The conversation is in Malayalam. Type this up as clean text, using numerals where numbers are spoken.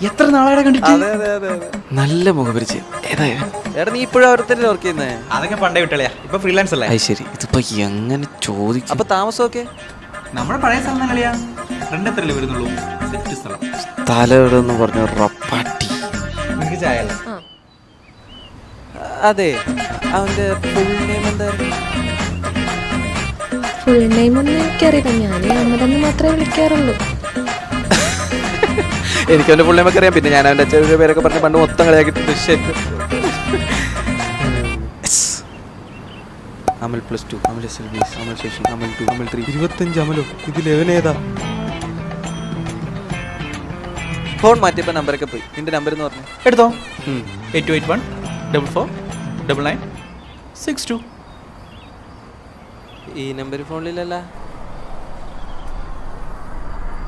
എത്ര നാളെ കണ്ടിട്ട്? നല്ല മുഖപരിചയം. ഏതായാലും എടാ നീ ഇപ്പോഴും അവരത്തിൽ വർക്ക് ചെയ്യുന്നേ? അതൊക്കെ പണ്ടേ വിട്ടളയാ, ഇപ്പൊ ഫ്രീലാൻസ് അല്ലേ. അത് ശരി. ഇതിപ്പോ എങ്ങനെ ചോദിക്കും? അപ്പൊ താമസമൊക്കെ നമ്മുടെ പഴയ സ്ഥലം തന്നെയാ. റെന്റ് എത്രയല്ലേ വരുന്നുള്ളൂ? സെറ്റ് സ്ഥലം. സ്ഥലം എവിടെന്ന് പറഞ്ഞു റപ്പാട്ടി. നിനക്ക് ചായ അല്ലേ? അതെ, അവന്റെ ഫുൾ നെയിം എന്തായിരുന്നു? ഫുൾ നെയിം ഒന്നും എനിക്കറിയില്ല, ഞാൻ അമ്മതെന്ന് മാത്രമേ വിളിക്കാറുള്ളൂ. എനിക്ക് അവന്റെ ഫുൾ നെയിം ഒക്കെ അറിയാം. പിന്നെ ഞാൻ അവന്റെ ചെറിയ പേരൊക്കെ പറഞ്ഞ് പണ്ട് മൊത്തം കളിയാക്കിയിട്ടുണ്ട്. ശരി. അമൽ +2, അമൽ SLB, അമൽ ശേഷി, അമൽ 2, അമൽ 3, 25 അമലോ. ഇതിൽ എവനേതാ? ഫോൺ മാറ്റിയപ്പോ നമ്പറൊക്കെ പോയി. നിന്റെ നമ്പർ എന്ന് പറഞ്ഞു എടുത്തോ. 8281 44 9962. ഈ നമ്പർ ഫോണിലല്ല.